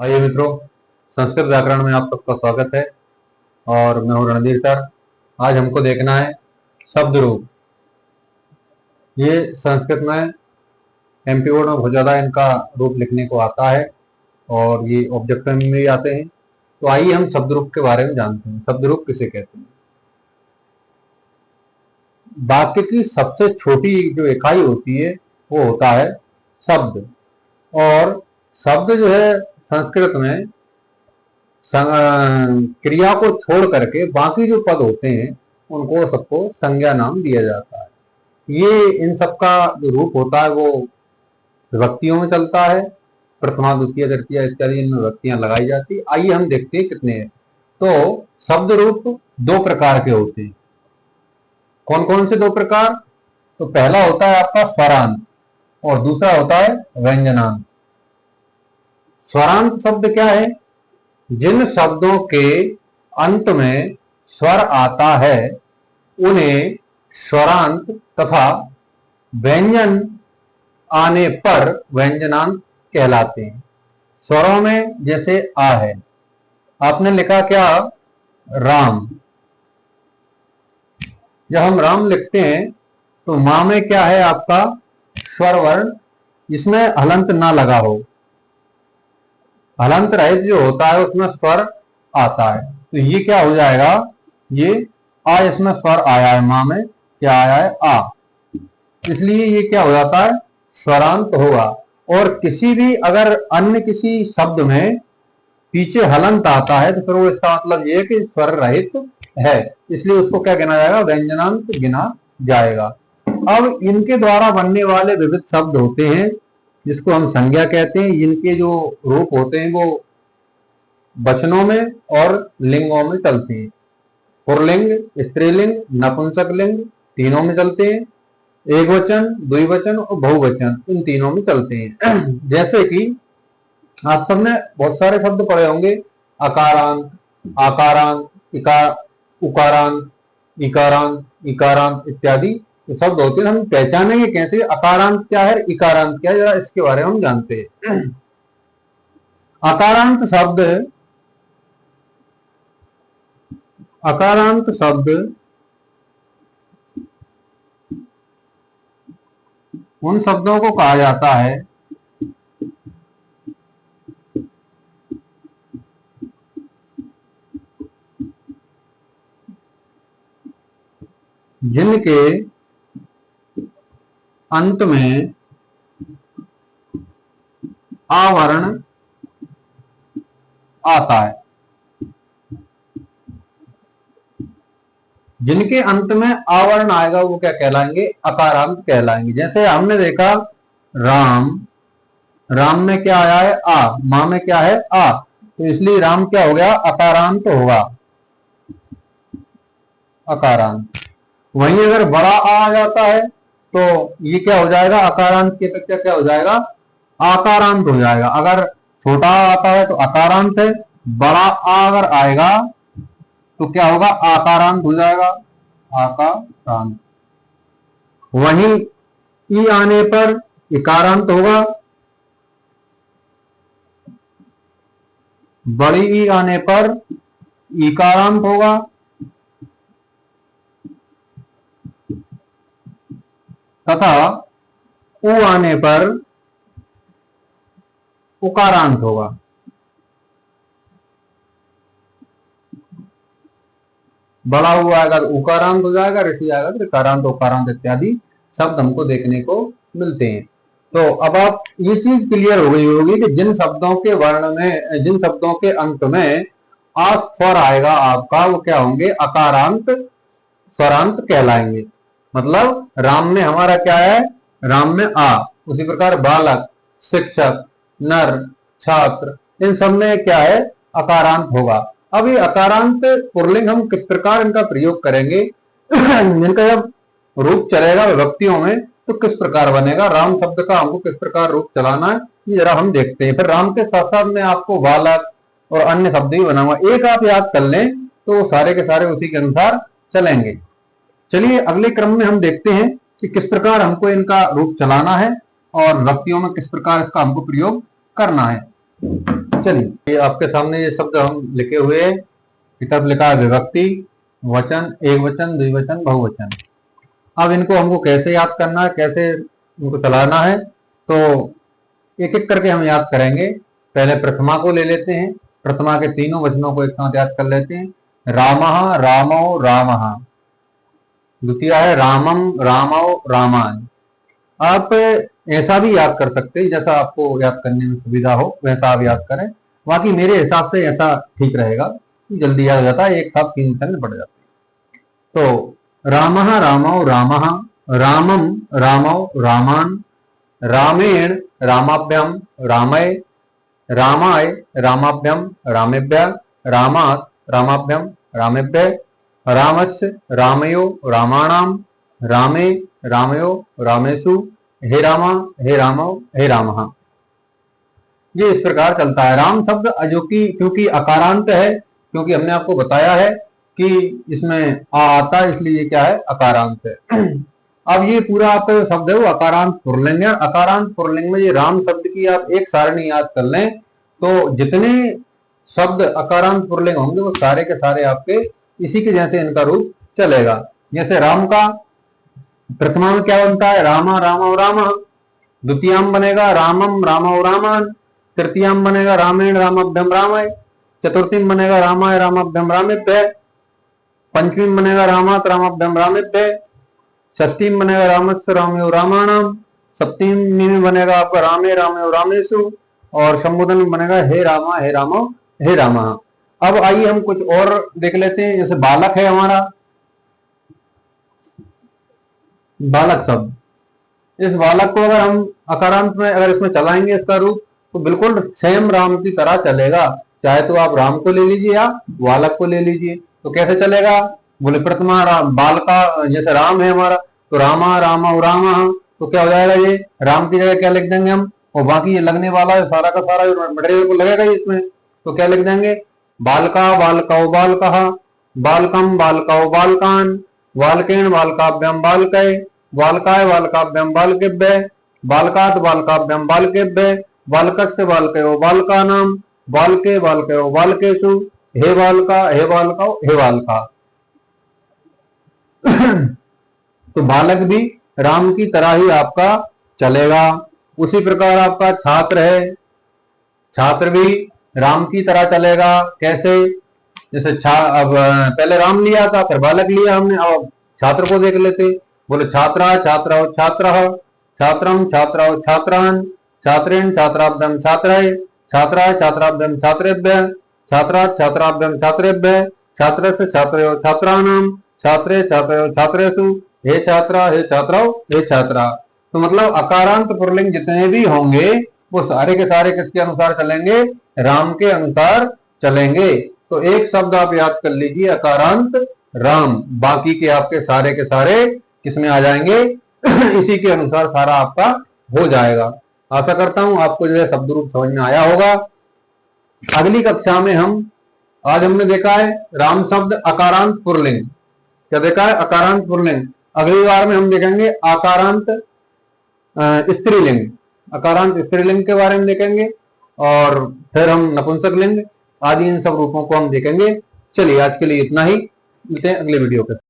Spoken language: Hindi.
आइए मित्रों, संस्कृत व्याकरण में आप सबका स्वागत है और मैं हूं रणधीर सर। आज हमको देखना है शब्द रूप। ये संस्कृत में एमपी बोर्ड में बहुत ज़्यादा इनका रूप लिखने को आता है और ये ऑब्जेक्ट में भी आते हैं। तो आइए हम शब्द रूप के बारे में जानते हैं। शब्द रूप किसे कहते हैं? वाक्य की सबसे छोटी जो इकाई होती है वो होता है शब्द। और शब्द जो है संस्कृत में क्रिया को छोड़ करके बाकी जो पद होते हैं उनको सबको संज्ञा नाम दिया जाता है। ये इन सबका जो रूप होता है वो विभक्तियों में चलता है। प्रथमा, द्वितीय, तृतीया इत्यादि इनमें विभक्तियां लगाई जाती है। आइए हम देखते हैं कितने हैं। तो शब्द रूप दो प्रकार के होते हैं। कौन कौन से दो प्रकार? तो पहला होता है आपका स्वरांत और दूसरा होता है व्यंजनांत। स्वरांत शब्द क्या है? जिन शब्दों के अंत में स्वर आता है उन्हें स्वरांत तथा व्यंजन आने पर व्यंजनांत कहलाते हैं। स्वरों में जैसे आ है, आपने लिखा क्या? राम। जब हम राम लिखते हैं तो मां में क्या है आपका? स्वर वर्ण, इसमें हलंत ना लगा हो। हलंत रहित जो होता है उसमें स्वर आता है। तो ये क्या हो जाएगा? ये आ, इसमें स्वर आया है, मां में क्या आया है? आ। इसलिए ये क्या हो जाता है? स्वरांत होगा। और किसी भी अगर अन्य किसी शब्द में पीछे हलंत आता है तो फिर वो इसका मतलब ये है कि स्वर रहित है, इसलिए उसको क्या गिना जाएगा? व्यंजनांत गिना जाएगा। अब इनके द्वारा बनने वाले विविध शब्द होते हैं जिसको हम संज्ञा कहते हैं। इनके जो रूप होते हैं वो वचनों में और लिंगों में चलते हैं। पुल्लिंग, स्त्रीलिंग, नपुंसक लिंग तीनों में चलते हैं। एक वचन, द्विवचन और बहुवचन इन तीनों में चलते हैं। जैसे कि आप सबने बहुत सारे शब्द पढ़े होंगे, अकारांत, आकारांत, उकारांत, इकारांत, इकारांत इत्यादि शब्द होते हैं। हम पहचानेंगे कैसे अकारांत क्या है, इकारांत क्या है, जरा इसके बारे में हम जानते हैं। अकारांत शब्द, अकारांत शब्द उन शब्दों को कहा जाता है जिनके अंत में आवरण आता है। जिनके अंत में आवरण आएगा वो क्या कहलाएंगे? अकारांत कहलाएंगे। जैसे हमने देखा राम, राम में क्या आया है? आ। मां में क्या है? आ। तो इसलिए राम क्या हो गया? अकारांत होगा, अकारांत। वहीं अगर बड़ा आ जाता है तो ये क्या हो जाएगा? अकारांत की अपेक्षा क्या हो जाएगा? आकारांत हो जाएगा। अगर छोटा आता है तो अकारांत है, बड़ा आ अगर आएगा तो क्या होगा? आकारांत हो जाएगा, आकारांत। वहीं ई आने पर इकारांत होगा, बड़ी ई आने पर इकारांत होगा तथा उ आने पर उकारांत होगा। बड़ा हुआ आएगा तो उकारांत हो जाएगा, ऋषि आएगा तो ऋकारांत, उकारांत इत्यादि शब्द हमको देखने को मिलते हैं। तो अब आप ये चीज क्लियर हो गई होगी कि जिन शब्दों के वर्ण में, जिन शब्दों के अंत में आ स्वर आएगा आपका, वो क्या होंगे? अकारांत स्वरांत कहलाएंगे। मतलब राम में हमारा क्या है? राम में आ। उसी प्रकार बालक, शिक्षक, नर, छात्र इन सब में क्या है? अकारांत होगा। अब ये अकारांत पुल्लिंग हम किस प्रकार इनका प्रयोग करेंगे? इनका जब रूप चलेगा विभक्तियों में तो किस प्रकार बनेगा? राम शब्द का हमको किस प्रकार रूप चलाना है ये जरा हम देखते हैं। फिर राम के साथ साथ में आपको बालक और अन्य शब्द भी बनाऊंगा। एक आप याद कर लें तो सारे के सारे उसी के अनुसार चलेंगे। चलिए अगले क्रम में हम देखते हैं कि किस प्रकार हमको इनका रूप चलाना है और विभक्तियों में किस प्रकार इसका हमको प्रयोग करना है। चलिए, ये आपके सामने ये शब्द हम लिखे हुए हैं। की तरफ लिखा है विभक्ति, वचन, एक वचन, द्विवचन, बहुवचन। अब इनको हमको कैसे याद करना है, कैसे इनको चलाना है, तो एक एक करके हम याद करेंगे। पहले प्रथमा को ले लेते हैं, प्रथमा के तीनों वचनों को एक साथ याद कर लेते हैं। रामः, रामौ, रामः। द्वितीय है रामम, रामौ, रामान। आप ऐसा भी याद कर सकते हैं, जैसा आपको याद करने में सुविधा हो वैसा आप याद करें। बाकी मेरे हिसाब से ऐसा ठीक रहेगा, जल्दी याद हो जाता है, एक साथ 3 वचन में पड़ जाता है। तो रामः, रामौ, रामः, रामम, रामौ, रामान, रामेण, रामाभ्यम, रामय, रामाय, रामाभ्यम, रामेभ्य, रामात्, रामाभ्यम, रामेभ्य, रामस्य, रामयो, रामाणाम, रामे, रामयो, रामेषु, हे रामा, हे रामो, हे रामः। ये इस प्रकार चलता है। राम शब्द जो कि क्योंकि अकारांत है, क्योंकि हमने आपको बताया है कि इसमें आ आता है, इसलिए ये क्या है, अकारांत है। अब ये पूरा आपका जो शब्द है वो अकारांत पुल्लिंग है। अकारांत पुल्लिंग में ये राम शब्द की आप एक सारणी याद कर लें, तो जितने शब्द अकारांत पुल्लिंग होंगे वो सारे के सारे आपके इसी के जैसे इनका रूप चलेगा। जैसे राम का प्रथमा में क्या बनता है, रामा, रामौ, रामः। द्वितीयाम बनेगा रामम, रामौ, रामान। तृतीयाम बनेगा रामेण, रामाभ्यम, रामाय। चतुर्थीम बनेगा रामाय, रामाभ्यम, रामेभ्य। पंचमी बनेगा रामात्, रामाभ्यम, रामेभ्य। षष्ठी में बनेगा रामस्य, रामयो, रामाणाम। सप्तमी में बनेगा आपका रामे, रामयो, रामेषु। और संबोधन में बनेगा हे रामा, हे रामो, हे रामा। अब आइए हम कुछ और देख लेते हैं। जैसे बालक है हमारा, बालक शब्द, इस बालक को अगर हम अकारांत में अगर इसमें चलाएंगे इसका रूप, तो बिल्कुल सेम राम की तरह चलेगा। चाहे तो आप राम को ले लीजिए या बालक को ले लीजिए। तो कैसे चलेगा, बोले प्रथमा बाल का, जैसे राम है हमारा, तो रामा, रामौ, रामः। तो क्या हो जाएगा, ये राम की जगह क्या लिख देंगे हम, और बाकी ये लगने वाला है सारा का सारा मटेरियल को लगेगा इसमें, तो क्या लिख देंगे, बालका, बालकौ, बालकः। बालकम, बालकौ, बालकान। बालकेन, बालकाभ्यम, बालकै। बालकाय, बालकाभ्यम, बालकेभ्य। बालकात्, बालकाभ्यम, बालकेभ्य। बालकस्य, बालकयो, बालकानाम। बालके, बालकयो, बालकेषु। हे बालका, हे बालकौ, हे बालका। तो बालक भी राम की तरह ही आपका चलेगा। उसी प्रकार आपका छात्र है, छात्र भी राम की तरह चलेगा। कैसे, जैसे अब पहले राम लिया था, फिर बालक लिया हमने, अब छात्र को देख लेते। बोले छात्रा, छात्रौ, छात्रः। छात्रम, छात्रौ, छात्रान्। छात्रेण, छात्राभ्यम, छात्राय। छात्राय, छात्राभ्यम, छात्रेभ्यः। छात्रात्, छात्राभ्यम, छात्रेभ्यः। छात्रस्य, छात्रयो, छात्राणाम। छात्रे, छात्रयो, छात्रेषु। हे छात्रा, हे छात्रौ, हे छात्रा। तो मतलब अकारांत पुल्लिंग जितने भी होंगे वो सारे के सारे किसके अनुसार चलेंगे, राम के अनुसार चलेंगे। तो एक शब्द आप याद कर लीजिए, अकारांत राम, बाकी के आपके सारे के सारे किसमें आ जाएंगे, इसी के अनुसार सारा आपका हो जाएगा। आशा करता हूं आपको जो है शब्द रूप समझ में आया होगा। अगली कक्षा में आज हमने देखा है राम शब्द अकारांत पुल्लिंग, क्या देखा है, अकारांत पुल्लिंग। अगली बार में हम देखेंगे आकारांत स्त्रीलिंग, अकारांत स्त्रीलिंग के बारे में देखेंगे, और फिर हम नपुंसक लिंग आदि इन सब रूपों को हम देखेंगे। चलिए आज के लिए इतना ही, मिलते हैं अगले वीडियो पे।